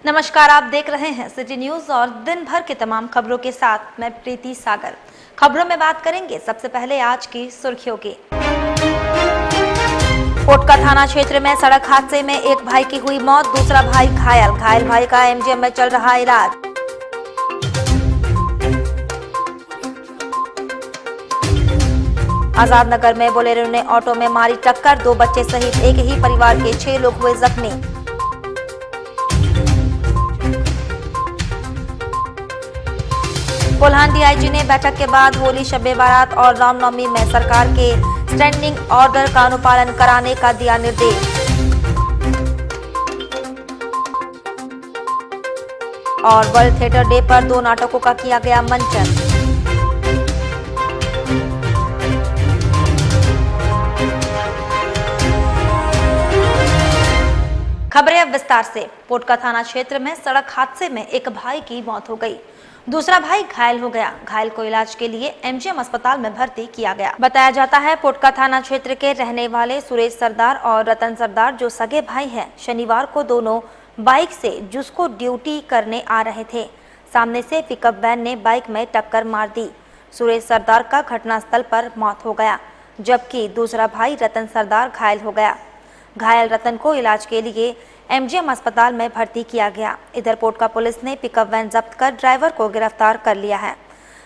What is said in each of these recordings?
नमस्कार, आप देख रहे हैं सिटी न्यूज और दिन भर के तमाम खबरों के साथ मैं प्रीति सागर। खबरों में बात करेंगे सबसे पहले आज की सुर्खियों की। कोटका थाना क्षेत्र में सड़क हादसे में एक भाई की हुई मौत, दूसरा भाई घायल। घायल भाई का एमजीएम में चल रहा इलाज। आजाद नगर में बोलेरो ने ऑटो में मारी टक्कर, 2 बच्चे सहित एक ही परिवार के 6 लोग हुए जख्मी। कोल्हान डीआईजी ने बैठक के बाद होली, शब बारात और रामनवमी में सरकार के स्टैंडिंग ऑर्डर का अनुपालन कराने का दिया निर्देश। और वर्ल्ड थिएटर डे पर 2 नाटकों का किया गया मंचन। खबरें अब विस्तार से। कोटका थाना क्षेत्र में सड़क हादसे में एक भाई की मौत हो गई, दूसरा भाई घायल हो गया। घायल को इलाज के लिए एमजीएम अस्पताल में भर्ती किया गया। बताया जाता है पोटका थाना क्षेत्र के रहने वाले सुरेश सरदार और रतन सरदार, जो सगे भाई हैं, शनिवार को दोनों बाइक से जुस्को ड्यूटी करने आ रहे थे। सामने से पिकअप वैन ने बाइक में टक्कर मार दी। सुरेश सरदार का घटनास्थल पर मौत हो गया, जबकि दूसरा भाई रतन सरदार घायल हो गया। घायल रतन को इलाज के लिए एमजीएम अस्पताल में भर्ती किया गया। इधर पोटका पुलिस ने पिकअप वैन जब्त कर ड्राइवर को गिरफ्तार कर लिया है।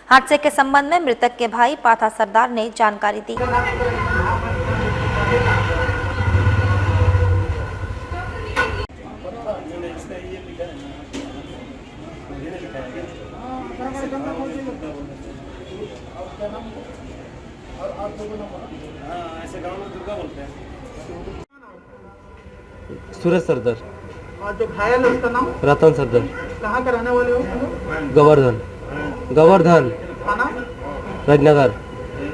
हादसे के संबंध में मृतक के भाई पाथा सरदार ने जानकारी दी। सूरज सरदार। और जो घायल है उसका नाम? रतन सरदार। कहाँ का रहने वाले हो? गोवर्धन थाना राजनगर।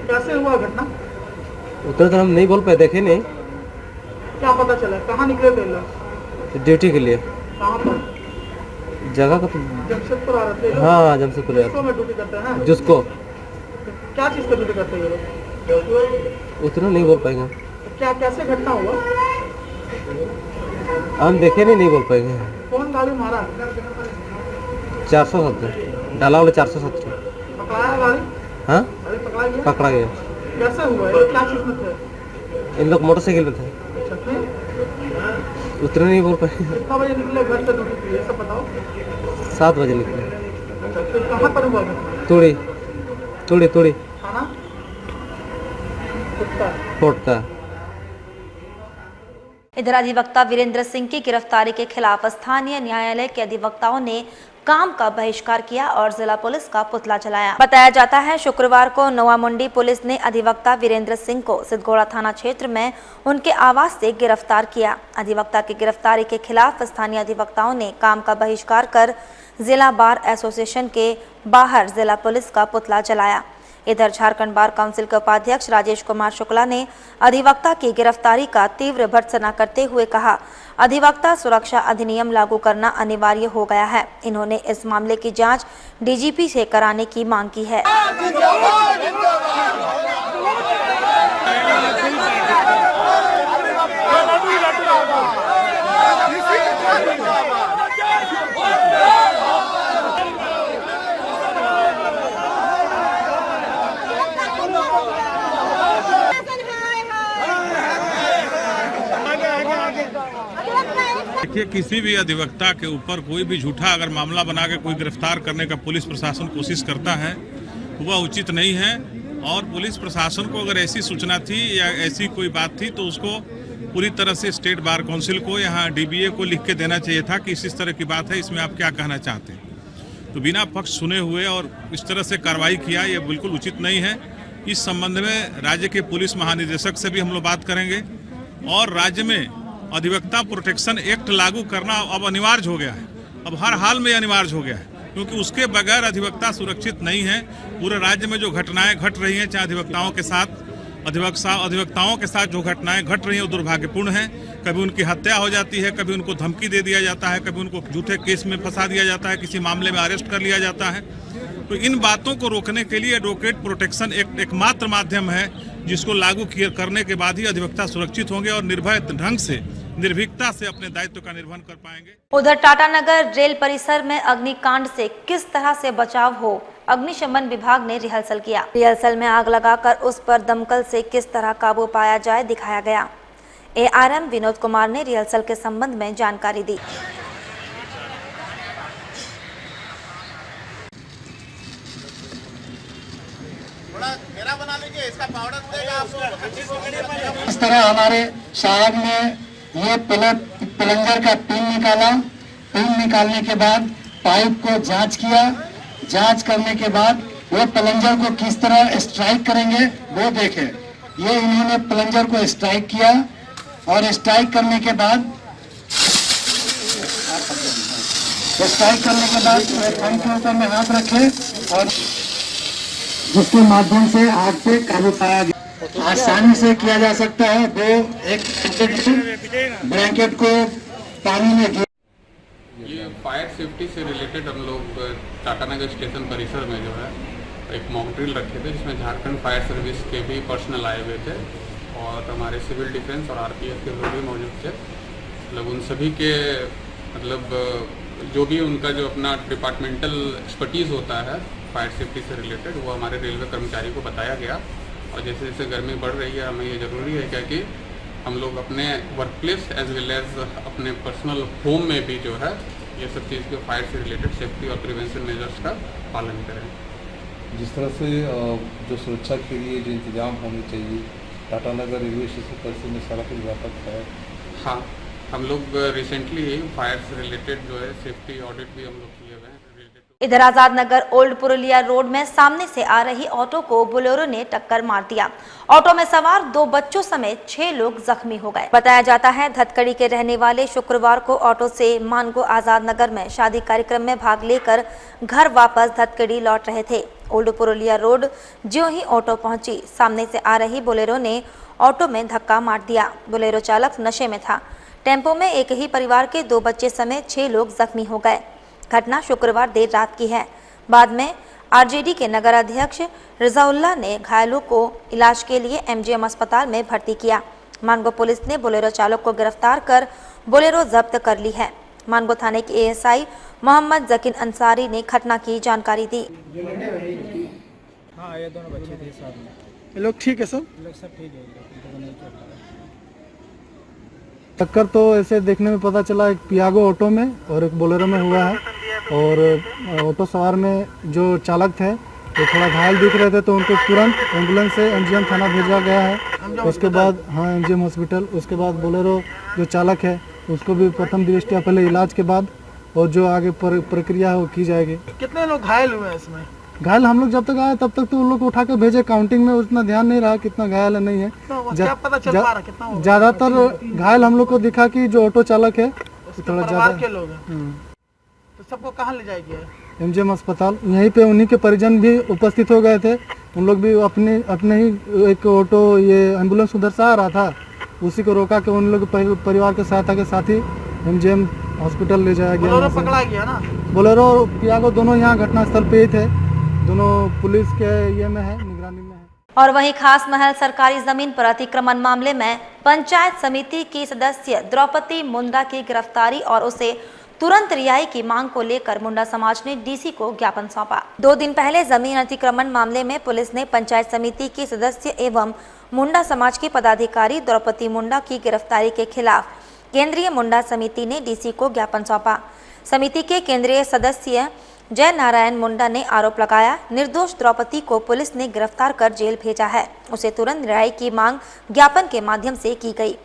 कैसे हुआ घटना? उतना तो हम नहीं बोल पाए, देखे नहीं। क्या पता चला? कहाँ निकले थे लोग? ड्यूटी के लिए। कहाँ पर? जगह का जमशेदपुर आ रहे थे लोग? हाँ, जमशेदपुर। किसको में ड्यूटी करते हैं? जिसको क्या चीज़ का ड्यूटी करते हैं ये लोग? उतना नहीं बोल पाएंगे। क्या कैसे घटना हुआ? हम देखे नहीं बोल पाएंगे। कौन गाड़ी मारा? 470 डाला वाला 470। पकड़ाया गाड़ी? हाँ, गाड़ी पकड़ा गया? पकड़ा गया। कैसे हुआ? ये क्या चीज़ में थे? इन लोग मोटरसाइकिल में थे। अच्छा, फिर उतना नहीं बोल पाएंगे। कितना बजे निकले घर से ड्यूटी के लिए, सब बताओ। 7 बजे निकले। अच्छा, फिर कहाँ पर हुआ घटना? तोड़ी थाना कुत्ता कोटका। इधर अधिवक्ता वीरेंद्र सिंह की गिरफ्तारी के खिलाफ स्थानीय न्यायालय के अधिवक्ताओं ने काम का बहिष्कार किया और जिला पुलिस का पुतला जलाया। बताया जाता है शुक्रवार को नोवामुंडी पुलिस ने अधिवक्ता वीरेंद्र सिंह को सिद्धगोड़ा थाना क्षेत्र में उनके आवास से गिरफ्तार किया। अधिवक्ता की गिरफ्तारी के खिलाफ स्थानीय अधिवक्ताओं ने काम का बहिष्कार कर जिला बार एसोसिएशन के बाहर जिला पुलिस का पुतला जलाया। इधर झारखंड बार काउंसिल के उपाध्यक्ष राजेश कुमार शुक्ला ने अधिवक्ता की गिरफ्तारी का तीव्र भर्त्सना करते हुए कहा, अधिवक्ता सुरक्षा अधिनियम लागू करना अनिवार्य हो गया है। इन्होंने इस मामले की जांच डीजीपी से कराने की मांग की है। देखिए, किसी भी अधिवक्ता के ऊपर कोई भी झूठा अगर मामला बना के कोई गिरफ्तार करने का पुलिस प्रशासन कोशिश करता है, वह उचित नहीं है। और पुलिस प्रशासन को अगर ऐसी सूचना थी या ऐसी कोई बात थी तो उसको पूरी तरह से स्टेट बार काउंसिल को, यहाँ डीबीए को लिख के देना चाहिए था कि इस तरह की बात है, इसमें आप क्या कहना चाहते हैं। तो बिना पक्ष सुने हुए और इस तरह से कार्रवाई किया, ये बिल्कुल उचित नहीं है। इस संबंध में राज्य के पुलिस महानिदेशक से भी हम लोग बात करेंगे और राज्य में अधिवक्ता प्रोटेक्शन एक्ट लागू करना अब अनिवार्य हो गया है। अब हर हाल में अनिवार्य हो गया है, क्योंकि उसके बगैर अधिवक्ता सुरक्षित नहीं है। पूरे राज्य में जो घटनाएं घट रही हैं, चाहे अधिवक्ताओं के साथ जो घटनाएं घट रही हैं, वो दुर्भाग्यपूर्ण हैं। कभी उनकी हत्या हो जाती है, कभी उनको धमकी दे दिया जाता है, कभी उनको झूठे केस में फंसा दिया जाता है, किसी मामले में अरेस्ट कर लिया जाता है। तो इन बातों को रोकने के लिए एडवोकेट प्रोटेक्शन एक्ट एकमात्र माध्यम है जिसको लागू करने के बाद ही अधिवक्ता सुरक्षित होंगे और निर्भय ढंग से निर्भीकता से अपने दायित्व का निर्वहन कर पाएंगे। उधर टाटानगर रेल परिसर में अग्निकांड से किस तरह से बचाव हो, अग्निशमन विभाग ने रिहर्सल किया। रिहर्सल में आग लगाकर उस पर दमकल से किस तरह काबू पाया जाए दिखाया गया। ARM विनोद कुमार ने रिहर्सल के संबंध में जानकारी दी। इस तरह हमारे साहब ने ये प्लंजर का पिन निकाला। पिन निकालने के बाद पाइप को जांच किया। जांच करने के बाद वो प्लंजर को किस तरह स्ट्राइक करेंगे वो देखे। ये इन्होंने प्लंजर को स्ट्राइक किया और स्ट्राइक करने के बाद पाइप के ऊपर में हाथ रखे और जिसके माध्यम से आग पे काबू पाया गया। आसानी से किया जा सकता है। एक ब्लैंकेट को पानी में ये फायर सेफ्टी से रिलेटेड हम लोग टाटानगर स्टेशन परिसर में जो है एक मॉक ड्रिल रखे थे, जिसमें झारखंड फायर सर्विस के भी पर्सनल आए हुए थे और हमारे सिविल डिफेंस और RPF के लोग भी मौजूद थे। मतलब उन सभी के जो भी उनका जो अपना डिपार्टमेंटल एक्सपर्टीज़ होता है फायर सेफ्टी से रिलेटेड, वो हमारे रेलवे कर्मचारी को बताया गया। और जैसे जैसे गर्मी बढ़ रही है, हमें ये ज़रूरी है क्या कि हम लोग अपने workplace as well as अपने पर्सनल होम में भी जो है ये सब चीज़ के फायर से रिलेटेड सेफ्टी और प्रिवेंशन मेजर्स का पालन करें। जिस तरह से जो सुरक्षा के लिए जो इंतजाम होने चाहिए, टाटानगर रेलवे स्टेशन परिसर में सारा कुछ व्यापक है। हाँ, हम लोग रिसेंटली फायर से रिलेटेड जो है सेफ्टी ऑडिट भी हम लोग किए हुए हैं। इधर आजाद नगर ओल्ड पुरुलिया रोड में सामने से आ रही ऑटो को बोलेरो ने टक्कर मार दिया। ऑटो में सवार 2 बच्चों समेत 6 लोग जख्मी हो गए। बताया जाता है धतकड़ी के रहने वाले शुक्रवार को ऑटो से मानगो आजाद नगर में शादी कार्यक्रम में भाग लेकर घर वापस धतकड़ी लौट रहे थे। ओल्ड पुरुलिया रोड ज्यों ही ऑटो पहुंची, सामने से आ रही बोलेरो ने ऑटो में धक्का मार दिया। बोलेरो चालक नशे में था। टेम्पो में एक ही परिवार के 2 बच्चे समेत 6 लोग जख्मी हो गए। घटना शुक्रवार देर रात की है। बाद में RJD के नगर अध्यक्ष रजाउल्लाह ने घायलों को इलाज के लिए MGM अस्पताल में भर्ती किया। मानगो पुलिस ने बोलेरो चालक को गिरफ्तार कर बोलेरो जब्त कर ली है। मानगो थाने के ASI मोहम्मद जकीन अंसारी ने घटना की जानकारी दी। हाँ, ये दोनों बच्चे थे साथ में। ये लोग ठीक है सब? लोग सब ठीक है। टक्कर तो ऐसे देखने में पता चला एक पियागो ऑटो में और एक बोलेरो में हुआ है। और ऑटो सवार में जो चालक थे वो थोड़ा घायल दिख रहे थे, तो उनको तुरंत एम्बुलेंस से MGM थाना भेजा गया है। उसके बाद MGM हॉस्पिटल। उसके बाद बोलेरो जो चालक है उसको भी प्रथम दृष्टया पहले इलाज के बाद और जो आगे प्रक्रिया है वो की जाएगी। कितने लोग घायल हुए हैं इसमें? घायल हम लोग जब तक आए तब तक तो उन लोग को उठा के भेजे। काउंटिंग में उतना ध्यान नहीं रहा कितना घायल है नहीं है। क्या पता चल पा रहा कितना होगा? ज्यादातर घायल हम लोग को दिखा कि जो ऑटो चालक है थोड़ा ज्यादा के लोग हैं। तो सबको कहाँ ले जाएगी? MGM अस्पताल। यहीं पे उन्हीं के परिजन भी उपस्थित हो गए थे। उन लोग भी अपने ही एक ऑटो ये एम्बुलेंस उधर से आ रहा था, उसी को रोका के उन लोग परिवार के सहायता के साथ ही MGM हॉस्पिटल ले जाया गया। बोलेरो पकड़ा गया ना? बोलेरो और पियागो दोनों यहाँ घटनास्थल पे ही थे। दोनों पुलिस के ये में है, निगरानी में है। और वहीं खास महल सरकारी जमीन पर अतिक्रमण मामले में पंचायत समिति की सदस्य द्रौपदी मुंडा की गिरफ्तारी और उसे तुरंत रिहाई की मांग को लेकर मुंडा समाज ने DC को ज्ञापन सौंपा। 2 दिन पहले जमीन अतिक्रमण मामले में पुलिस ने पंचायत समिति की सदस्य एवं मुंडा समाज की पदाधिकारी द्रौपदी मुंडा की गिरफ्तारी के खिलाफ केंद्रीय मुंडा समिति ने DC को ज्ञापन सौंपा। समिति के केंद्रीय सदस्य जय नारायण मुंडा ने आरोप लगाया, निर्दोष द्रौपदी को पुलिस ने गिरफ्तार कर जेल भेजा है। उसे तुरंत रिहाई की मांग ज्ञापन के माध्यम से की गई।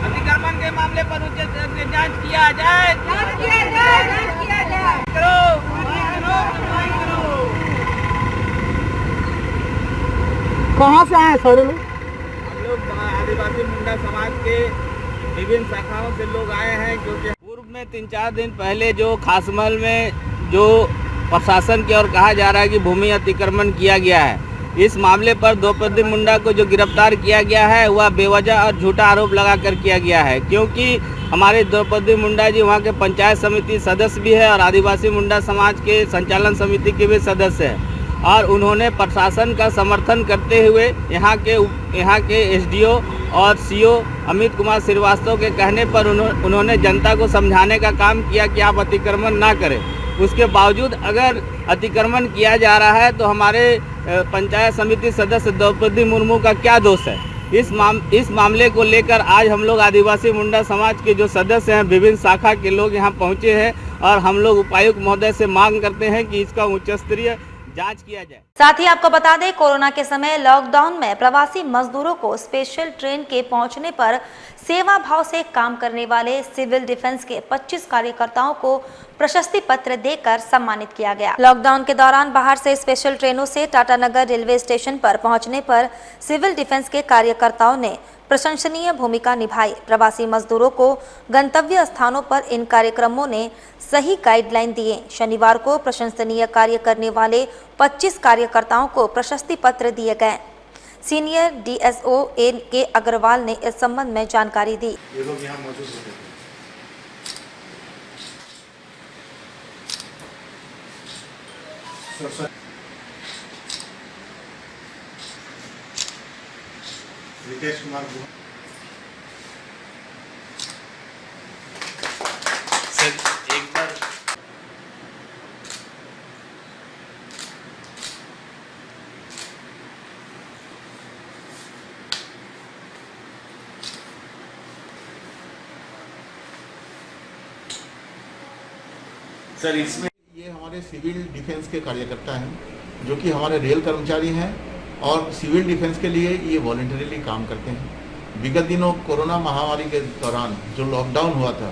अतिक्रमण के मामले पर उचित जांच किया जाए। कहाँ से आए सारे लोग? हम लोग आदिवासी मुंडा समाज के विभिन्न शाखाओं से लोग आए हैं, क्योंकि पूर्व में 3-4 दिन पहले जो खासमहल में जो प्रशासन की ओर कहा जा रहा है कि भूमि अतिक्रमण किया गया है, इस मामले पर द्रौपदी मुंडा को जो गिरफ्तार किया गया है वह बेवजह और झूठा आरोप लगाकर किया गया है, क्योंकि हमारे द्रौपदी मुंडा जी वहाँ के पंचायत समिति सदस्य भी है और आदिवासी मुंडा समाज के संचालन समिति के भी सदस्य है। और उन्होंने प्रशासन का समर्थन करते हुए यहाँ के एसडीओ और सीओ अमित कुमार श्रीवास्तव के कहने पर उन्होंने जनता को समझाने का काम किया कि आप अतिक्रमण ना करें। उसके बावजूद अगर अतिक्रमण किया जा रहा है तो हमारे पंचायत समिति सदस्य द्रौपदी मुर्मू का क्या दोष है। इस मामले को लेकर आज हम लोग आदिवासी मुंडा समाज के जो सदस्य हैं, विभिन्न शाखा के लोग यहाँ पहुँचे हैं और हम लोग उपायुक्त महोदय से मांग करते हैं कि इसका उच्च स्तरीय जांच किया जाए। साथ ही आपको बता दें, कोरोना के समय लॉकडाउन में प्रवासी मजदूरों को स्पेशल ट्रेन के पहुंचने पर सेवा भाव से काम करने वाले सिविल डिफेंस के 25 कार्यकर्ताओं को प्रशस्ति पत्र देकर सम्मानित किया गया। लॉकडाउन के दौरान बाहर से स्पेशल ट्रेनों से टाटानगर रेलवे स्टेशन पर पहुंचने पर सिविल डिफेंस के कार्यकर्ताओं ने प्रशंसनीय भूमिका निभाई। प्रवासी मजदूरों को गंतव्य स्थानों पर इन कार्यक्रमों ने सही गाइडलाइन दिए। शनिवार को प्रशंसनीय कार्य करने वाले 25 कार्यकर्ताओं को प्रशस्ति पत्र दिए गए। सीनियर डीएसओ के अग्रवाल ने इस संबंध में जानकारी दी। ये लोग यहाँ मौजूद होते थे। रितेश कुमार सर एक बार सर इसमें ये हमारे सिविल डिफेंस के कार्यकर्ता हैं जो कि हमारे रेल कर्मचारी हैं और सिविल डिफेंस के लिए ये वॉलंटरीली काम करते हैं। विगत दिनों कोरोना महामारी के दौरान जो लॉकडाउन हुआ था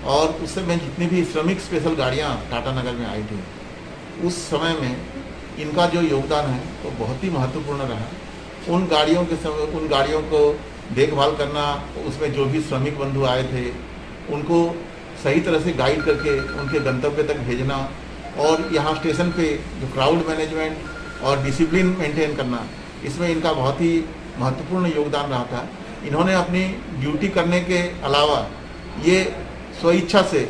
और उस समय जितनी भी श्रमिक स्पेशल गाड़ियाँ टाटानगर में आई थी, उस समय में इनका जो योगदान है वो बहुत ही महत्वपूर्ण रहा। उन गाड़ियों को देखभाल करना, उसमें जो भी श्रमिक बंधु आए थे उनको सही तरह से गाइड करके उनके गंतव्य तक भेजना और यहाँ स्टेशन पे जो क्राउड मैनेजमेंट और डिसिप्लिन मेंटेन करना, इसमें इनका बहुत ही महत्वपूर्ण योगदान रहा था। इन्होंने अपनी ड्यूटी करने के अलावा ये स्वेच्छा से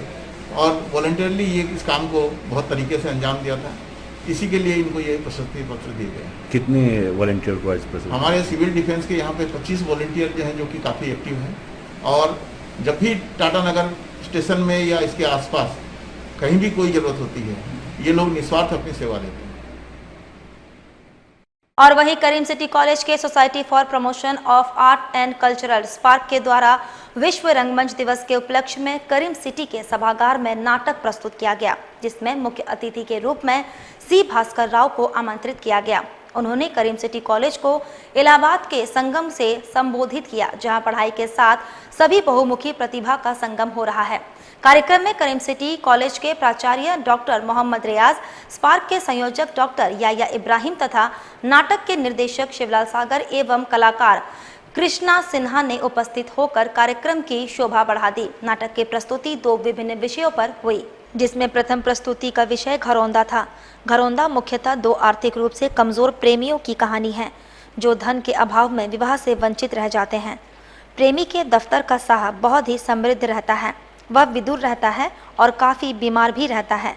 और वॉलंटियरली ये इस काम को बहुत तरीके से अंजाम दिया था। इसी के लिए इनको ये प्रशस्ति पत्र दिए गए। कितने वॉलंटियर को इस प्रशस्ति? हमारे सिविल डिफेंस के यहाँ पे 25 वॉलंटियर जो हैं जो कि काफ़ी एक्टिव हैं और जब भी टाटानगर स्टेशन में या इसके आसपास कहीं भी कोई ज़रूरत होती है, ये लोग निस्वार्थ अपनी सेवा देते हैं। और वहीं करीम सिटी कॉलेज के society for promotion of art and cultural spark के द्वारा विश्व रंगमंच दिवस के उपलक्ष्य में करीम सिटी के सभागार में नाटक प्रस्तुत किया गया, जिसमें मुख्य अतिथि के रूप में सी भास्कर राव को आमंत्रित किया गया। उन्होंने करीम सिटी कॉलेज को इलाहाबाद के संगम से संबोधित किया, जहां पढ़ाई के साथ सभी बहुमुखी प्रतिभा का संगम हो रहा है। कार्यक्रम में करीम सिटी कॉलेज के प्राचार्य डॉक्टर मोहम्मद रियाज, स्पार्क के संयोजक डॉक्टर याया इब्राहिम तथा नाटक के निर्देशक शिवलाल सागर एवं कलाकार कृष्णा सिन्हा ने उपस्थित होकर कार्यक्रम की शोभा बढ़ा दी। नाटक की प्रस्तुति 2 विभिन्न विषयों पर हुई, जिसमें प्रथम प्रस्तुति का विषय घरौंदा था। घरौंदा मुख्यतः 2 आर्थिक रूप से कमजोर प्रेमियों की कहानी है, जो धन के अभाव में विवाह से वंचित रह जाते हैं। प्रेमी के दफ्तर का साहब बहुत ही समृद्ध रहता है, वह विदुर रहता है और काफ़ी बीमार भी रहता है।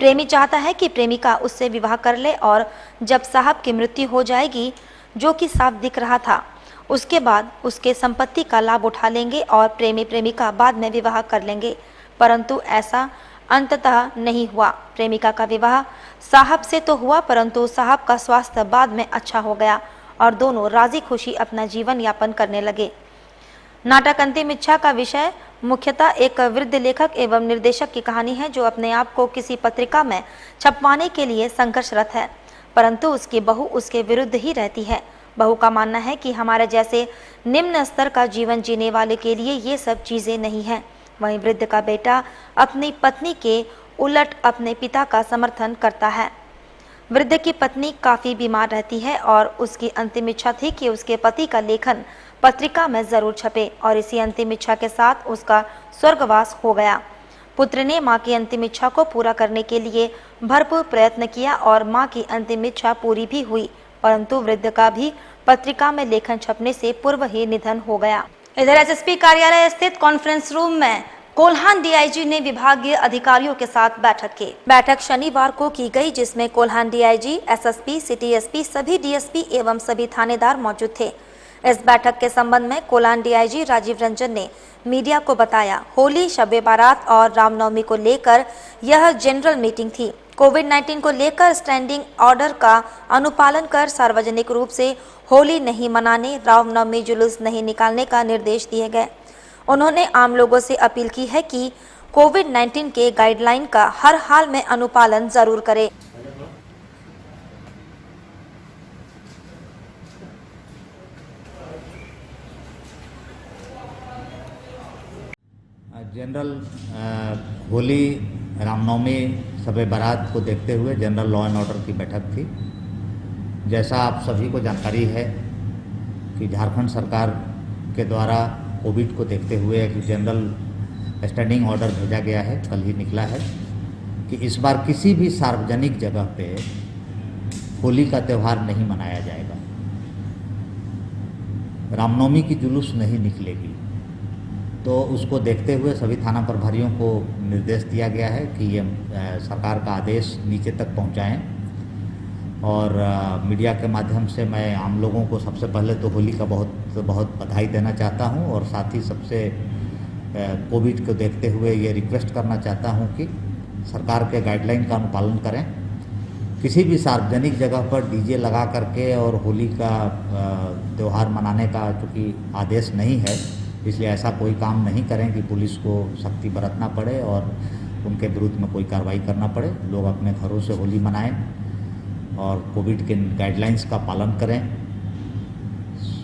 प्रेमी चाहता है कि प्रेमिका उससे विवाह कर ले और जब साहब की मृत्यु हो जाएगी, जो कि साफ दिख रहा था, उसके बाद उसके संपत्ति का लाभ उठा लेंगे और प्रेमी प्रेमिका बाद में विवाह कर लेंगे। परंतु ऐसा अंततः नहीं हुआ। प्रेमिका का विवाह साहब से तो हुआ, परंतु साहब का स्वास्थ्य बाद में अच्छा हो गया और दोनों राजी खुशी अपना जीवन यापन करने लगे। नाटक अंतिम इच्छा का विषय मुख्यतः एक वृद्ध लेखक एवं निर्देशक की कहानी है, जो अपने आप को किसी पत्रिका में छपवाने के लिए संघर्षरत है, परंतु उसकी बहू उसके विरुद्ध ही रहती है। बहू का मानना है कि हमारे जैसे निम्न स्तर का जीवन जीने वाले के लिए ये सब चीज़ें नहीं हैं। वहीं वृद्ध का बेटा अपनी पत्नी के उलट अपने पिता का समर्थन करता है। वृद्ध की पत्नी काफ़ी बीमार रहती है और उसकी अंतिम इच्छा थी कि उसके पति का लेखन पत्रिका में ज़रूर छपे और इसी अंतिम इच्छा के साथ उसका स्वर्गवास हो गया। पुत्र ने मां की अंतिम इच्छा को पूरा करने के लिए भरपूर प्रयत्न किया और मां की अंतिम इच्छा पूरी भी हुई, परंतु वृद्ध का भी पत्रिका में लेखन छपने से पूर्व ही निधन हो गया। इधर एसएसपी कार्यालय स्थित कॉन्फ्रेंस रूम में कोल्हान डीआईजी ने विभागीय अधिकारियों के साथ बैठक की। बैठक शनिवार को की गई, जिसमें Kolhan DIG, SSP, city SP, सभी डीएसपी एवं सभी थानेदार मौजूद थे। इस बैठक के संबंध में कोल्हान डीआईजी राजीव रंजन ने मीडिया को बताया, होली, शब बारात और रामनवमी को लेकर यह जनरल मीटिंग थी। कोविड-19 को लेकर स्टैंडिंग ऑर्डर का अनुपालन कर सार्वजनिक रूप से होली नहीं मनाने, रामनवमी जुलूस नहीं निकालने का निर्देश दिए गए। उन्होंने आम लोगों से अपील की है कि कोविड-19 के गाइडलाइन का हर हाल में अनुपालन जरूर करें। जनरल होली, रामनवमी, शब बारात को देखते हुए जनरल लॉ एंड ऑर्डर की बैठक थी। जैसा आप सभी को जानकारी है कि झारखंड सरकार के द्वारा कोविड को देखते हुए एक जनरल स्टैंडिंग ऑर्डर भेजा गया है, कल ही निकला है, कि इस बार किसी भी सार्वजनिक जगह पे होली का त्यौहार नहीं मनाया जाएगा, रामनवमी की जुलूस नहीं निकलेगी। तो उसको देखते हुए सभी थाना प्रभारियों को निर्देश दिया गया है कि ये सरकार का आदेश नीचे तक पहुंचाएं। और मीडिया के माध्यम से मैं आम लोगों को सबसे पहले तो होली का बहुत बहुत बधाई देना चाहता हूं, और साथ ही सबसे कोविड को देखते हुए ये रिक्वेस्ट करना चाहता हूं कि सरकार के गाइडलाइन का अनुपालन करें। किसी भी सार्वजनिक जगह पर डीजे लगा करके और होली का त्यौहार मनाने का चूँकि आदेश नहीं है, इसलिए ऐसा कोई काम नहीं करें कि पुलिस को सख्ती बरतना पड़े और उनके विरुद्ध में कोई कार्रवाई करना पड़े। लोग अपने घरों से होली मनाएं और कोविड के गाइडलाइंस का पालन करें,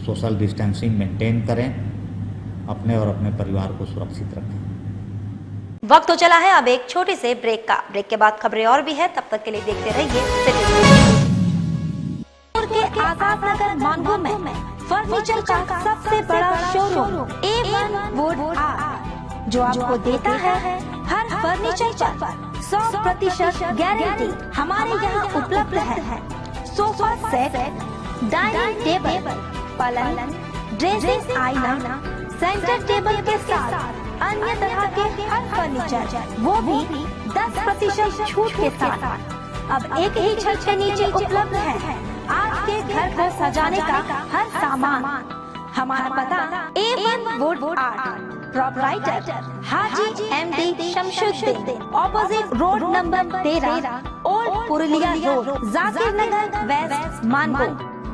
सोशल डिस्टेंसिंग मेंटेन करें, अपने और अपने परिवार को सुरक्षित रखें। वक्त तो चला है अब एक छोटे से ब्रेक का। ब्रेक के बाद खबरें और भी है, तब तक के लिए देखते रहिए के आजाद नगर मानगो में फर्नीचर का सबसे बड़ा शोरूम A1 वुड आर्ट, जो आपको देता है हर फर्नीचर पर 100% गारंटी। हमारे यहाँ उपलब्ध है सोफा सेट, डाइनिंग टेबल, पलंग, ड्रेसिंग आईना, सेंटर टेबल के साथ अन्य तरह के हर फर्नीचर, वो भी 10% छूट के साथ। अब एक ही छत के नीचे उपलब्ध है आपके घर को सजाने का हर सामान। हमारा पता A1 wood art, proprietor Haji MD Shamshuddin, opposite road number 13, old Purulia road, Zakir Nagar west, Mango.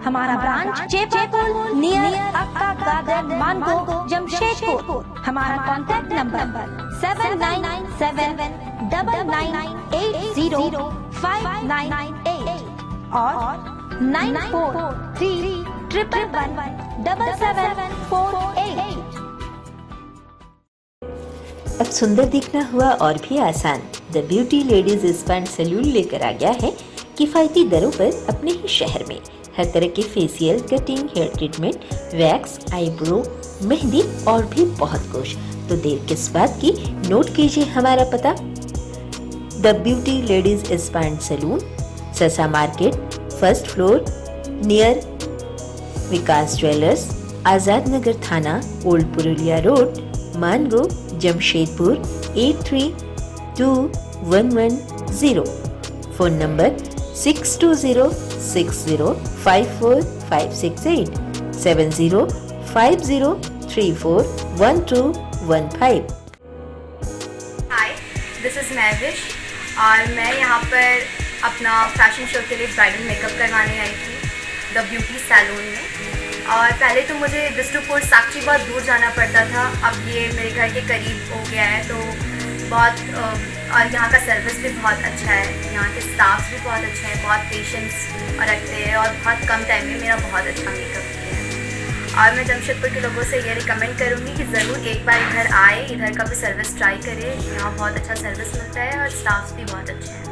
हमारा branch Chepapul near Akka garden, Mango, Jamshedpur. हमारा कॉन्टैक्ट नंबर 7979980598 और 9431117748। अब सुंदर दिखना हुआ और भी आसान। The beauty ladies spa and salon लेकर आ गया है किफायती दरों पर अपने ही शहर में हर तरह के facial, cutting, hair treatment, wax, eyebrow, mehndi और भी बहुत कुछ। तो देर किस बात की, नोट कीजिए हमारा पता। The beauty ladies spa and salon, Sasa market, first floor, near Vikas jewellers, Azad Nagar थाना, old Purulia road, Mango, Jamshedpur 832110। Phone number 6206054568 7050341215। Hi, this is Mahvish और मैं यहाँ पर अपना फैशन शो के लिए ब्राइडल मेकअप करवाने आई थी द ब्यूटी सैलून में। और पहले तो मुझे बिष्णुपुर साक्षी बहुत दूर जाना पड़ता था, अब ये मेरे घर के करीब हो गया है, तो बहुत और यहाँ का सर्विस भी बहुत अच्छा है, यहाँ के स्टाफ भी बहुत अच्छे हैं, बहुत पेशेंस रखते हैं और बहुत कम टाइम में मेरा बहुत अच्छा मेकअप किया है। और मैं जमशेदपुर के लोगों से ये रिकमेंड करूँगी कि ज़रूर एक बार इधर आए, इधर का भी सर्विस ट्राई करें। यहाँ बहुत अच्छा सर्विस मिलता है और स्टाफ भी बहुत अच्छे हैं।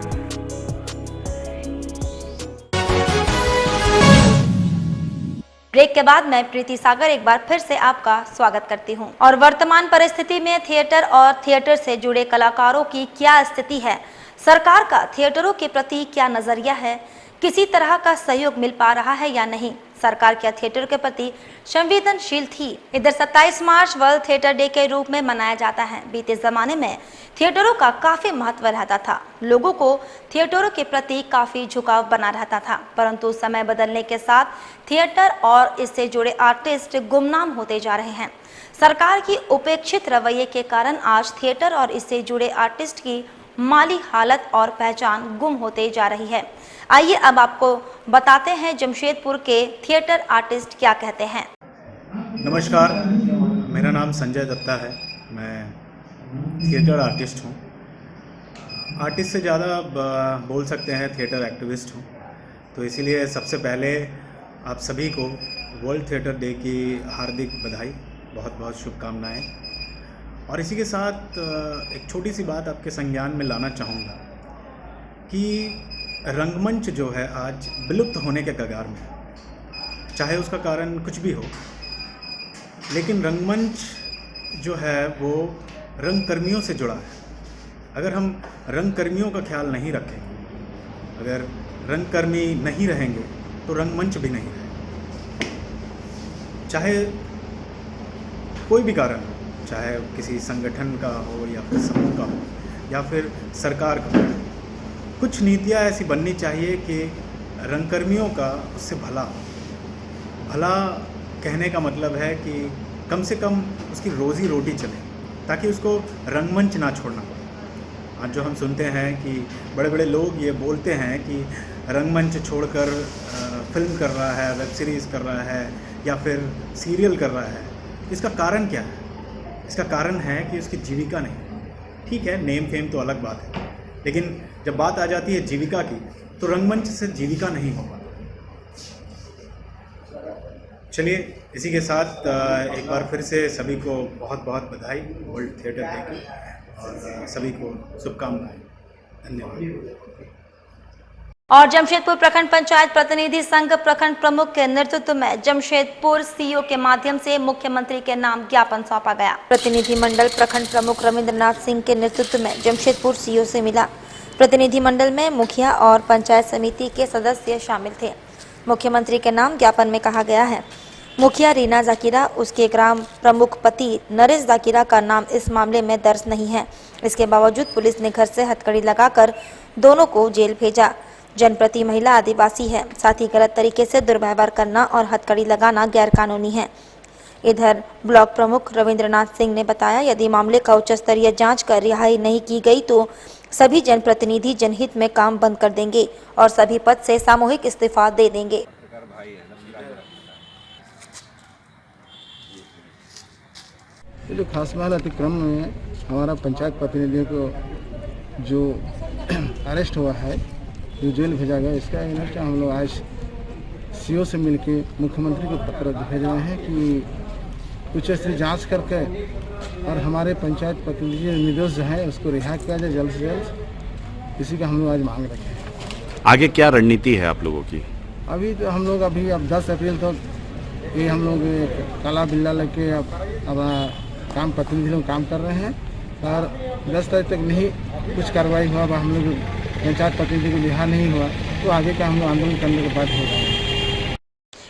ब्रेक के बाद मैं प्रीति सागर एक बार फिर से आपका स्वागत करती हूं। और वर्तमान परिस्थिति में थिएटर और थिएटर से जुड़े कलाकारों की क्या स्थिति है, सरकार का थिएटरों के प्रति क्या नजरिया है, किसी तरह का सहयोग मिल पा रहा है या नहीं, सरकार क्या थिएटर के प्रति संवेदनशील थी? इधर 27 मार्च वर्ल्ड थिएटर डे के रूप में मनाया जाता है। बीते जमाने में थिएटरों का काफी महत्व रहता था, लोगों को थिएटरों के प्रति काफी झुकाव बना रहता था, परंतु समय बदलने के साथ थिएटर और इससे जुड़े आर्टिस्ट गुमनाम होते जा रहे हैं। सरकार की उपेक्षित रवैये के कारण आज थिएटर और इससे जुड़े आर्टिस्ट की माली हालत और पहचान गुम होते जा रही है। आइए अब आपको बताते हैं जमशेदपुर के थिएटर आर्टिस्ट क्या कहते हैं। नमस्कार, मेरा नाम संजय दत्ता है। मैं थिएटर आर्टिस्ट हूँ। आर्टिस्ट से ज़्यादा बोल सकते हैं थिएटर एक्टिविस्ट हूँ। तो इसीलिए सबसे पहले आप सभी को वर्ल्ड थिएटर डे की हार्दिक बधाई, बहुत बहुत शुभकामनाएं। और इसी के साथ एक छोटी सी बात आपके संज्ञान में लाना चाहूँगा कि रंगमंच जो है आज विलुप्त होने के कगार में, चाहे उसका कारण कुछ भी हो, लेकिन रंगमंच जो है वो रंगकर्मियों से जुड़ा है। अगर हम रंगकर्मियों का ख्याल नहीं रखेंगे, अगर रंगकर्मी नहीं रहेंगे तो रंगमंच भी नहीं रहेगा। चाहे कोई भी कारण हो, चाहे किसी संगठन का हो या फिर समूह का हो या फिर सरकार का हो, कुछ नीतियाँ ऐसी बननी चाहिए कि रंगकर्मियों का उससे भला कहने का मतलब है कि कम से कम उसकी रोज़ी रोटी चले, ताकि उसको रंगमंच ना छोड़ना पड़े। आज जो हम सुनते हैं कि बड़े बड़े लोग ये बोलते हैं कि रंगमंच छोड़कर फिल्म कर रहा है, वेब सीरीज़ कर रहा है या फिर सीरियल कर रहा है, इसका कारण क्या है? इसका कारण है कि उसकी जीविका नहीं। ठीक है, नेम फेम तो अलग बात है, लेकिन जब बात आ जाती है जीविका की तो रंगमंच से जीविका नहीं हो पाती। चलिए, इसी के साथ एक बार फिर से सभी को बहुत बहुत बधाई वर्ल्ड थिएटर डे की, और सभी को शुभकामनाएं। धन्यवाद। और जमशेदपुर प्रखंड पंचायत प्रतिनिधि संघ प्रखंड प्रमुख के नेतृत्व में जमशेदपुर सीईओ के माध्यम से मुख्यमंत्री के नाम ज्ञापन सौंपा गया। प्रतिनिधि मंडल प्रखंड प्रमुख रविंद्रनाथ सिंह के नेतृत्व में जमशेदपुर सीईओ से मिला। प्रतिनिधि मंडल में मुखिया और पंचायत समिति के सदस्य शामिल थे। मुख्यमंत्री के नाम ज्ञापन में कहा गया है, मुखिया रीना जाकिरा, उसके ग्राम प्रमुख पति नरेश जाकिरा का नाम इस मामले में दर्ज नहीं है। इसके बावजूद पुलिस ने घर से हथकड़ी लगाकर दोनों को जेल भेजा। जनप्रति महिला आदिवासी है, साथ ही गलत तरीके से दुर्व्यवहार करना और हथकड़ी लगाना गैरकानूनी है। इधर ब्लॉक प्रमुख रविंद्रनाथ सिंह ने बताया, यदि मामले का उच्च स्तरीय जांच कर रिहाई नहीं की गई तो सभी जनप्रतिनिधि जनहित में काम बंद कर देंगे और सभी पद से सामूहिक इस्तीफा दे देंगे। जो खास महल अतिक्रमण में हमारा पंचायत प्रतिनिधियों को जो अरेस्ट हुआ है, जो जेल भेजा गया, इसका इन्हें हम लोग आज सीओ से मिलके मुख्यमंत्री को पत्र भेज रहे हैं कि उच्च स्तरीय जांच करके और हमारे पंचायत प्रतिनिधि निर्दोष जो है उसको रिहा किया जाए जल्द से जल्द। इसी का हम लोग आज मांग रखे हैं। आगे क्या रणनीति है आप लोगों की? अभी तो हम लोग अब 10 अप्रैल तक ये हम लोग काला बिल्ला लेके अब काम प्रतिनिधि लोग काम कर रहे हैं, और 10 तारीख तक नहीं कुछ कार्रवाई हुआ, हम लोग पंचायत प्रतिनिधि को रिहा नहीं हुआ तो आगे का हम लोग आंदोलन करने के बाद होगा।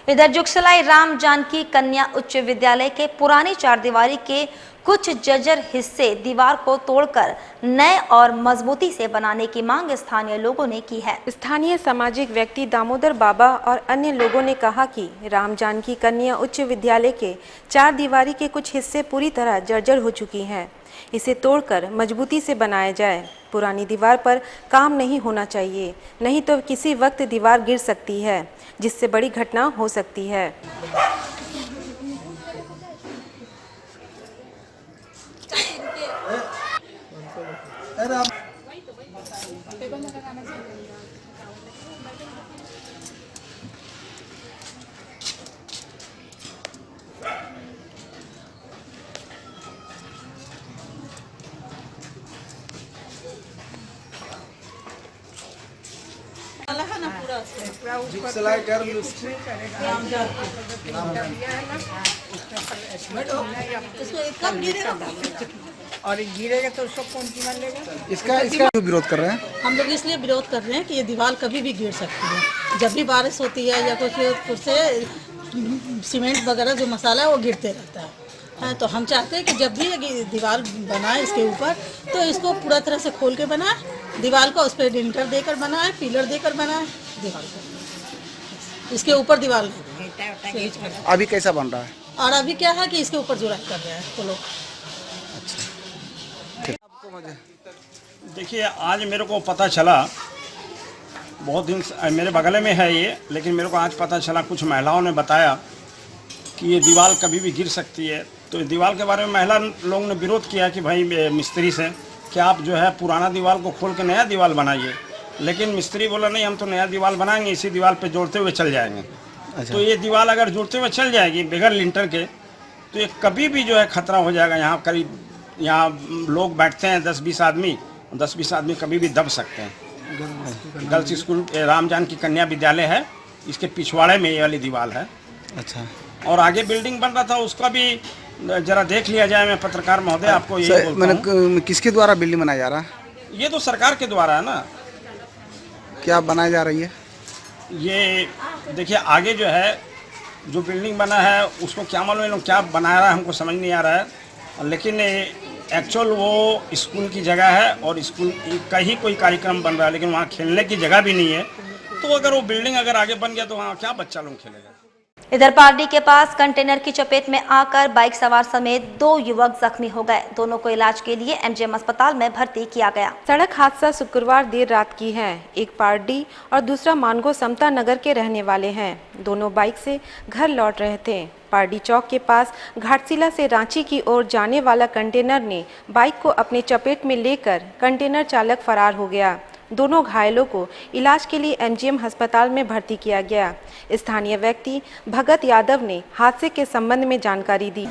इधर जुगसलाई राम जानकी कन्या उच्च विद्यालय के पुरानी चारदीवारी के कुछ जर्जर हिस्से दीवार को तोड़कर नए और मजबूती से बनाने की मांग स्थानीय लोगों ने की है। स्थानीय सामाजिक व्यक्ति दामोदर बाबा और अन्य लोगों ने कहा कि राम जानकी कन्या उच्च विद्यालय के चारदीवारी के कुछ हिस्से पूरी तरह जर्जर हो चुकी हैं। इसे तोड़कर मजबूती से बनाया जाए। पुरानी दीवार पर काम नहीं होना चाहिए, नहीं तो किसी वक्त दीवार गिर सकती है, जिससे बड़ी घटना हो सकती है। और गिरेगा तो उसको कौन कीमत लेगा? इसका विरोध कर रहे हैं हम लोग इसलिए विरोध कर रहे हैं कि ये दीवार कभी भी गिर सकती है। जब भी बारिश होती है या कुछ उससे सीमेंट वगैरह जो मसाला है वो गिरते रहता है। हाँ, तो हम चाहते हैं कि जब भी ये दीवार बनाए इसके ऊपर तो इसको पूरा तरह से खोल के बनाए, दीवार को उस पर लिंटर देकर बनाए, पिलर देकर बनाए दीवार को, इसके ऊपर दीवार। अभी कैसा बन रहा है? और अभी क्या है कि इसके ऊपर जुराई कर रहे हैं तो लोग। देखिए, आज मेरे को पता चला, बहुत दिन मेरे बगल में है ये, लेकिन मेरे को आज पता चला, कुछ महिलाओं ने बताया कि ये दीवार कभी भी गिर सकती है। तो इस दीवार के बारे में महिला लोगों ने विरोध किया कि भाई मिस्त्री से कि आप जो है पुराना दीवार को खोल के नया दीवार बनाइए। लेकिन मिस्त्री बोला नहीं, हम तो नया दीवार बनाएंगे, इसी दीवार पे जोड़ते हुए चल जाएंगे। तो ये दीवार अगर जोड़ते हुए चल जाएगी बगैर लिंटर के, तो ये कभी भी जो है खतरा हो जाएगा। यहाँ करीब यहाँ लोग बैठते हैं 10-20 आदमी, 10-20 आदमी कभी भी दब सकते हैं। गर्ल्स स्कूल राम जानकी कन्या विद्यालय है, इसके पिछवाड़े में ये वाली दीवार है। अच्छा, और आगे बिल्डिंग बन रहा था, उसका भी जरा देख लिया जाए। मैं पत्रकार महोदय आपको ये मैंने किसके द्वारा बिल्डिंग बनाया जा रहा है? ये तो सरकार के द्वारा है ना। क्या बनाई जा रही है? ये देखिए, आगे जो है जो बिल्डिंग बना है उसको क्या मालूम, लोग क्या बना रहा है हमको समझ नहीं आ रहा है। लेकिन एक्चुअल वो स्कूल की जगह है और स्कूल का ही कोई कार्यक्रम बन रहा है, लेकिन वहाँ खेलने की जगह भी नहीं है। तो अगर वो बिल्डिंग अगर आगे बन गया तो वहाँ क्या बच्चा लोग खेलेगा। इधर पारडी के पास कंटेनर की चपेट में आकर बाइक सवार समेत 2 युवक जख्मी हो गए। दोनों को इलाज के लिए एमजीएम अस्पताल में भर्ती किया गया। सड़क हादसा शुक्रवार देर रात की है। एक पारडी और दूसरा मानगो समता नगर के रहने वाले हैं। दोनों बाइक से घर लौट रहे थे। पारडी चौक के पास घाटशिला से रांची की ओर जाने वाला कंटेनर ने बाइक को अपने चपेट में लेकर कंटेनर चालक फरार हो गया। दोनों घायलों को इलाज के लिए एमजीएम अस्पताल में भर्ती किया गया। स्थानीय व्यक्ति भगत यादव ने हादसे के संबंध में जानकारी दी।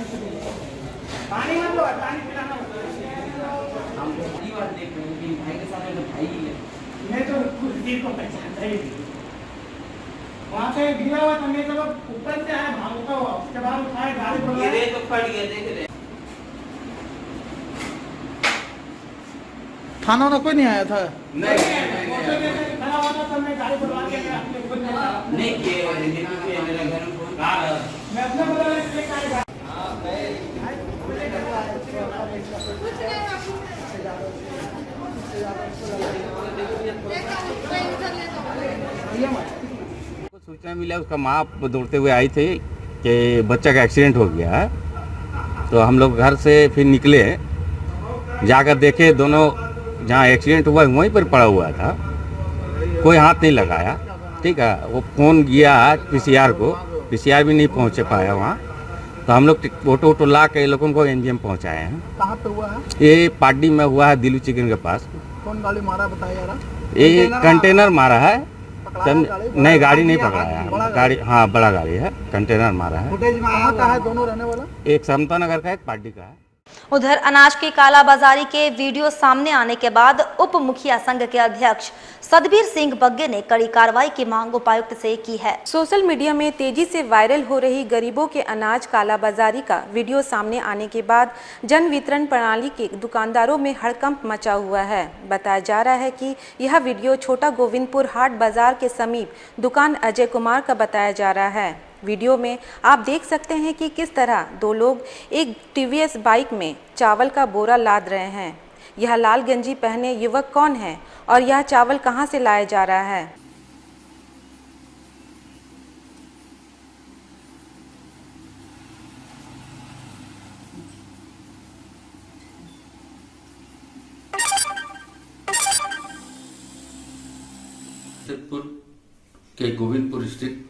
वहाँ से गिरा हुआ था, मेरे लोग ऊपर से आए, भागता हुआ, उसके बाद उठाए गाड़ी गिरे तो फट गए, देख रहे। थाना ना कोई नहीं आया था? नहीं खड़ा हुआ था, तब मैं गाड़ी बुलवा के नहीं किए, मेरा घर मैं अपने बदले लेके आया। सूचना मिला, उसका माँ दौड़ते हुए आई थी कि बच्चा का एक्सीडेंट हो गया है। तो हम लोग घर से फिर निकले, जाकर देखे दोनों जहाँ एक्सीडेंट हुआ वहीं पर पड़ा हुआ था, कोई हाथ नहीं लगाया। ठीक है, वो फ़ोन किया पीसीआर को, पीसीआर भी नहीं पहुँच पाया वहाँ। तो हम लोग ऑटो ला के लोगों को एनजीएम पहुँचाए हैं। कहाँ पे हुआ है? ये पार्टी में हुआ है, दिल्ली चिकन के पास। कौन गाड़ी मारा बताया जा रहा? ये कंटेनर मारा है। नहीं, गाड़ी नहीं पकड़ाया, गाड़ी हाँ बड़ा गाड़ी है, कंटेनर मारा है। फुटेज में कहाँ का है दोनों रहने वाला? एक समता नगर का, एक पार्टी का है। उधर अनाज की कालाबाजारी के वीडियो सामने आने के बाद उप मुखिया संघ के अध्यक्ष सतबीर सिंह बग्गे ने कड़ी कार्रवाई की मांग उपायुक्त से की है। सोशल मीडिया में तेजी से वायरल हो रही गरीबों के अनाज कालाबाजारी का वीडियो सामने आने के बाद जन वितरण प्रणाली के दुकानदारों में हड़कंप मचा हुआ है। बताया जा रहा है कि यह वीडियो छोटा गोविंदपुर हाट बाजार के समीप दुकान अजय कुमार का बताया जा रहा है। वीडियो में आप देख सकते हैं कि किस तरह 2 लोग एक टीवीएस बाइक में चावल का बोरा लाद रहे हैं। यह लाल गंजी पहने युवक कौन है और यह चावल कहां से लाया जा रहा है? के गोविंदपुर स्थित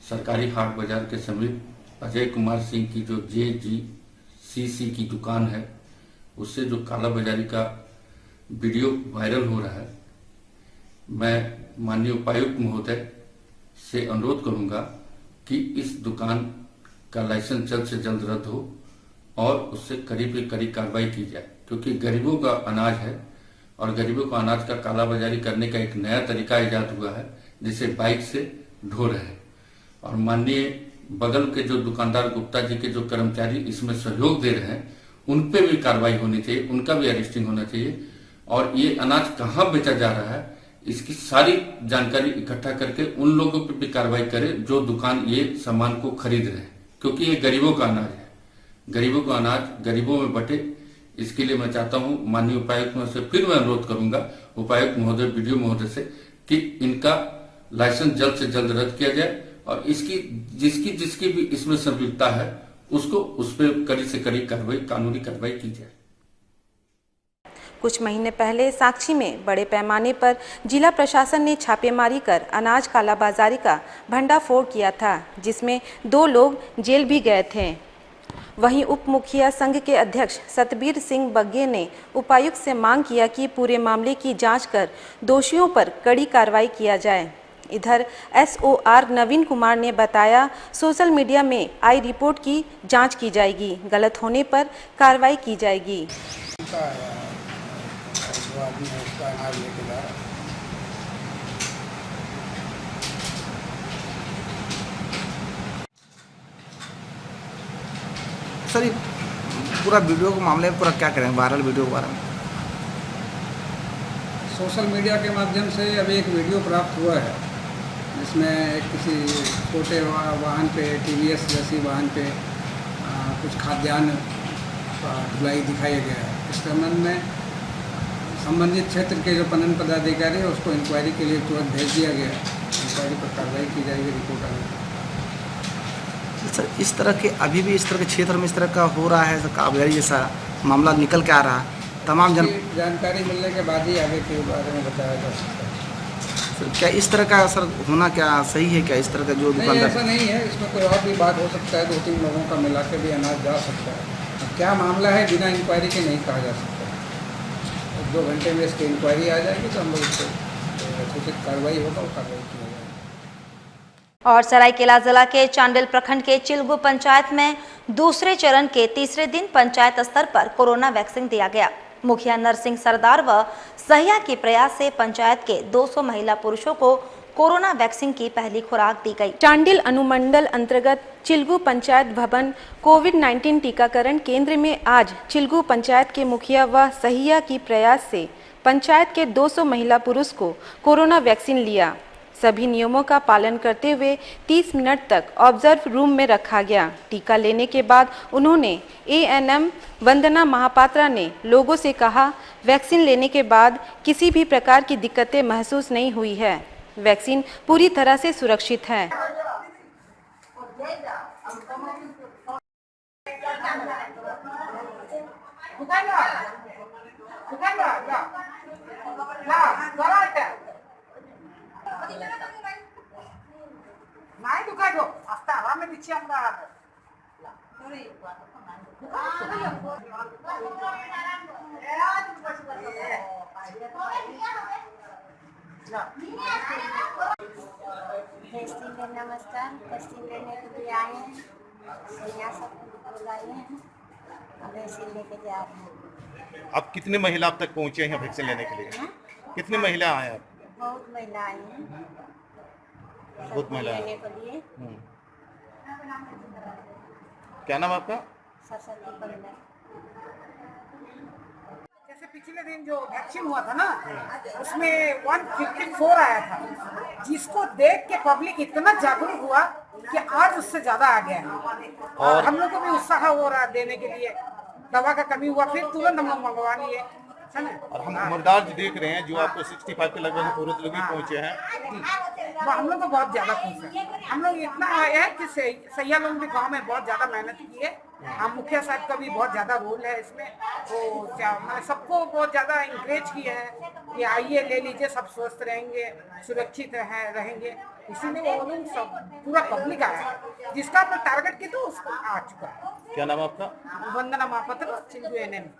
सरकारी हाट बाजार के समीप अजय कुमार सिंह की जो JGCC की दुकान है, उससे जो काला बाजारी का वीडियो वायरल हो रहा है, मैं माननीय उपायुक्त महोदय से अनुरोध करूंगा कि इस दुकान का लाइसेंस जल्द से जल्द रद्द हो और उससे करीब से करीब कार्रवाई की जाए, क्योंकि गरीबों का अनाज है और गरीबों को अनाज का काला बाजारी करने का एक नया तरीका ईजाद हुआ है, जिसे बाइक से ढो रहे हैं। और माननीय बगल के जो दुकानदार गुप्ता जी के जो कर्मचारी इसमें सहयोग दे रहे हैं, उन पे भी कार्रवाई होनी चाहिए, उनका भी अरेस्टिंग होना चाहिए। और ये अनाज कहाँ बेचा जा रहा है इसकी सारी जानकारी इकट्ठा करके उन लोगों पर भी कार्रवाई करे जो दुकान ये सामान को खरीद रहे हैं, क्योंकि ये गरीबों का अनाज है। गरीबों का अनाज गरीबों में बटे, इसके लिए मैं चाहता हूं माननीय उपायुक्त महोदय से फिर मैं अनुरोध करूंगा, उपायुक्त महोदय, बीडीओ महोदय से, कि इनका लाइसेंस जल्द से जल्द रद्द किया जाए और इसकी जिसकी भी इसमें संलिप्तता है उसको उस पर कड़ी से कड़ी कार्रवाई, कानूनी कार्रवाई की जाए। कुछ महीने पहले साक्षी में बड़े पैमाने पर जिला प्रशासन ने छापेमारी कर अनाज कालाबाजारी का भंडाफोड़ किया था, जिसमें 2 लोग जेल भी गए थे। वहीं उप मुखिया संघ के अध्यक्ष सतबीर सिंह बग्गे ने उपायुक्त से मांग किया कि पूरे मामले की जांच कर दोषियों पर कड़ी कार्रवाई किया जाए। इधर SOR नवीन कुमार ने बताया, सोशल मीडिया में आई रिपोर्ट की जांच की जाएगी, गलत होने पर कार्रवाई की जाएगी। सर, पूरा वीडियो के मामले में पूरा क्या करें, वायरल वीडियो के बारे में? सोशल मीडिया के माध्यम से अभी एक वीडियो प्राप्त हुआ है जिसमें किसी छोटे वाहन पे, TVS जैसी वाहन पे कुछ खाद्यान्न ढुलाई दिखाया गया है। इस संबंध में संबंधित क्षेत्र के जो पणन पदाधिकारी है उसको इंक्वायरी के लिए तुरंत भेज दिया गया है। इंक्वायरी पर कार्रवाई की जाएगी, रिपोर्ट आएगी। सर, इस तरह के अभी भी इस तरह के क्षेत्र में इस तरह का हो रहा है, काबेरी जैसा मामला निकल के आ रहा है, तमाम जानकारी मिलने के बाद ही आगे के बारे में बताया जा सकता है। सर, क्या इस तरह का असर होना क्या सही है? क्या इस तरह का जो दुकानदार? ऐसा नहीं है, इसमें कोई और भी बात हो सकता है, 2-3 लोगों का मिला के भी अनाज जा सकता है। अब क्या मामला है बिना इंक्वायरी के नहीं कहा जा सकता। 1-2 घंटे में इसकी इंक्वायरी आ जाएगी तो हम लोग इसको उचित कार्रवाई होगा, वो कार्रवाई की जाएगी। और सरायकेला जिला के चांडिल प्रखंड के चिलगू पंचायत में दूसरे चरण के तीसरे दिन पंचायत स्तर पर कोरोना वैक्सीन दिया गया। मुखिया नरसिंह सरदार व सहिया के प्रयास से पंचायत के 200 महिला पुरुषों को कोरोना वैक्सीन की पहली खुराक दी गई। चांडिल अनुमंडल अंतर्गत चिलगू पंचायत भवन कोविड-19 टीकाकरण केंद्र में आज चिलगू पंचायत के मुखिया व सहिया की प्रयास से पंचायत के 200 महिला पुरुष को कोरोना वैक्सीन लिया। सभी नियमों का पालन करते हुए 30 मिनट तक ऑब्जर्व रूम में रखा गया। टीका लेने के बाद उन्होंने ANM वंदना महापात्रा ने लोगों से कहा, वैक्सीन लेने के बाद किसी भी प्रकार की दिक्कतें महसूस नहीं हुई है। वैक्सीन पूरी तरह से सुरक्षित है। नहीं दुखा दो आस्था आराम में पीछे हम रहा है। नमस्कार, वैक्सीन लेने के लिए आए हैं, यहाँ सब बुलाए हैं, वैक्सीन लेके जा रहे हैं। आप कितनी महिला अब तक पहुंचे हैं वैक्सीन लेने के लिए? कितनी महिला आए हैं? बहुत महिला आई हैं, बहुत महिला लेने के लिए। क्या नाम आपका? सरस्वती बंदर। जैसे पिछले दिन जो वैक्सीन हुआ था ना, उसमें 154 आया था, जिसको देख के पब्लिक इतना जागरूक हुआ कि आज उससे ज्यादा आ गया है। और हम लोग को भी उत्साह हो रहा देने के लिए। दवा का कमी हुआ, फिर तुरंत हम लोग मंगवा लिए। और हम उम्रदार देख रहे हैं जो आपको 65 के लगभग पूरे लोग ही पहुंचे हैं। हम लोग को बहुत ज्यादा खुश है। हम लोग इतना आए हैं कि सैया लोग भी गांव में बहुत ज्यादा मेहनत की है। हम मुखिया साहब का भी बहुत ज्यादा रोल है इसमें। तो मैंने सबको बहुत ज्यादा इंकरेज किया है कि आइए ले लीजिए, सब स्वस्थ रहेंगे, सुरक्षित रहेंगे। इसीलिए वो लोग सब पूरा पब्लिक आया है, जिसका अपना टारगेट की तो उसको आ चुका है। क्या नाम आपका? वंदना महापात्र, चिंटू NM।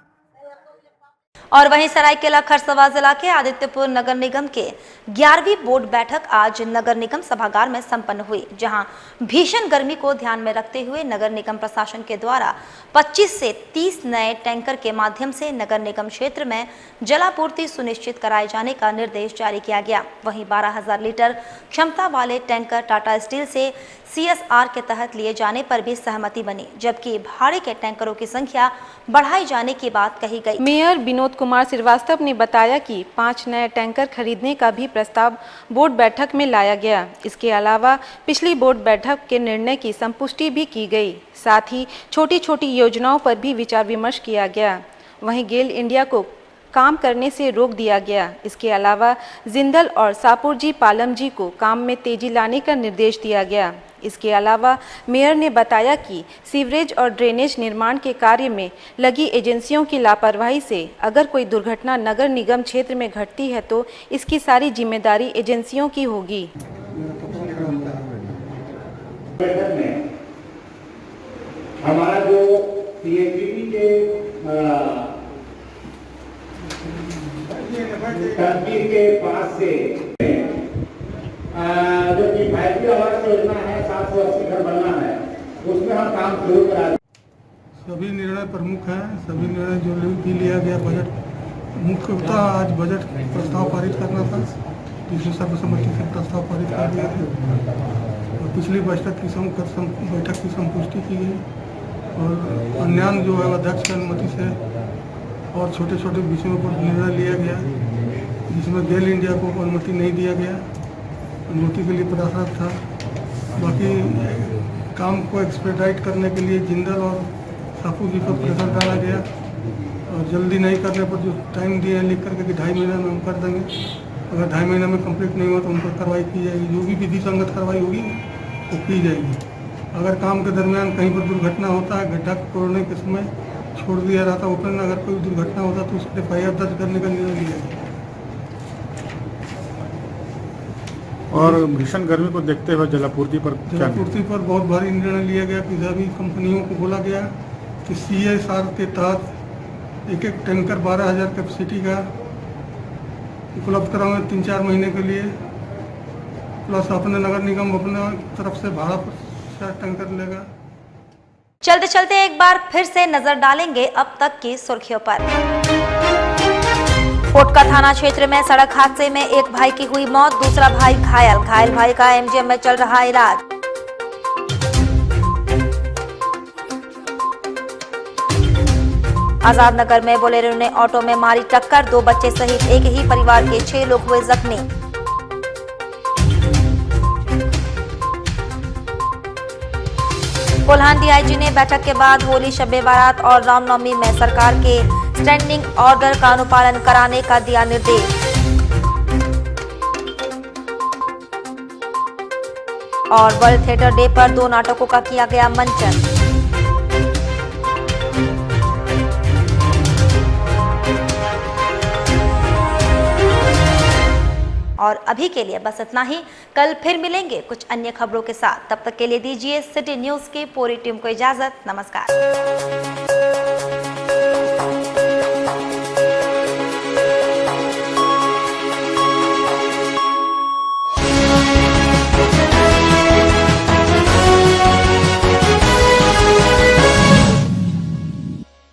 और वहीं सरायकेला खरसवा जिला के आदित्यपुर नगर निगम के 11वीं बोर्ड बैठक आज नगर निगम सभागार में संपन्न हुई, जहां भीषण गर्मी को ध्यान में रखते हुए नगर निगम प्रशासन के द्वारा 25 से 30 नए टैंकर के माध्यम से नगर निगम क्षेत्र में जलापूर्ति सुनिश्चित कराए जाने का निर्देश जारी किया गया। वहीं 12,000 लीटर क्षमता वाले टैंकर टाटा स्टील से CSR के तहत लिए जाने पर भी सहमति बनी, जबकि भाड़े के टैंकरों की संख्या बढ़ाई जाने की बात कही गई। मेयर विनोद कुमार श्रीवास्तव ने बताया कि 5 नए टैंकर खरीदने का भी प्रस्ताव बोर्ड बैठक में लाया गया। इसके अलावा पिछली बोर्ड बैठक के निर्णय की संपुष्टि भी की गई। साथ ही छोटी छोटी योजनाओं पर भी विचार विमर्श किया गया। वहीं गेल इंडिया को काम करने से रोक दिया गया। इसके अलावा जिंदल और सापुरजी पालमजी को काम में तेजी लाने का निर्देश दिया गया। इसके अलावा मेयर ने बताया कि सीवरेज और ड्रेनेज निर्माण के कार्य में लगी एजेंसियों की लापरवाही से अगर कोई दुर्घटना नगर निगम क्षेत्र में घटती है तो इसकी सारी जिम्मेदारी एजेंसियों की होगी। हमारा जो पीएचडी के टंकी के पास से जो किफायती आवास योजना है 780 घर बनना है, उसमें हम काम शुरू करा। सभी निर्णय प्रमुख हैं। सभी निर्णय जो भी लिया गया बजट मुख्यतः आज बजट प्रस्ताव पारित करना था, जिसमें सर्वसम्मति से प्रस्ताव पारित कर दिया गया और पिछली बैठक की संपुष्टि की गई और अन्य जो है अध्यक्ष की अनुमति से और छोटे छोटे विषयों पर निर्णय लिया गया, जिसमें गेल इंडिया को अनुमति नहीं दिया गया। अनुमति के लिए प्रयासरत था। बाकी काम को एक्सपेडाइट करने के लिए जिंदल और सापू जी पर प्रेशर डाला गया और जल्दी नहीं करने पर जो टाइम दिए हैं लिख करके कि 2.5 महीने में हम कर देंगे। अगर 2.5 महीने में कंप्लीट नहीं हुआ तो उन पर कार्रवाई की जाएगी। जो भी विधि संगत कार्रवाई होगी वो की जाएगी। अगर काम के दरमियान कहीं पर दुर्घटना होता है, गड्ढा तोड़ने के समय छोड़ दिया रहता ओपन, अगर कोई दुर्घटना होता तो उसके FIR दर्ज करने का निर्णय लिया गया। और भीषण गर्मी को देखते हुए जलापूर्ति पर बहुत भारी निर्णय लिया गया कि सभी कंपनियों को बोला गया कि CSR के तहत एक टैंकर 12,000 कैपेसिटी का उपलब्ध कराएंगे 3-4 महीने के लिए, प्लस अपने नगर निगम अपने तरफ से भाड़ा पर टैंकर लेगा। चलते चलते एक बार फिर से नजर डालेंगे अब तक की सुर्खियों पर। पोटका थाना क्षेत्र में सड़क हादसे में एक भाई की हुई मौत, दूसरा भाई घायल भाई का MGM में चल रहा इलाज। आजाद नगर में बोलेरो ने ऑटो में मारी टक्कर, 2 बच्चे सहित एक ही परिवार के 6 लोग हुए जख्मी। कोल्हान DIG ने बैठक के बाद होली, शब बारात और रामनवमी में सरकार के स्टैंडिंग ऑर्डर का अनुपालन कराने का दिया निर्देश। और वर्ल्ड थिएटर डे पर 2 नाटकों का किया गया मंचन। और अभी के लिए बस इतना ही। कल फिर मिलेंगे कुछ अन्य खबरों के साथ। तब तक के लिए दीजिए सिटी न्यूज की पूरी टीम को इजाजत। नमस्कार।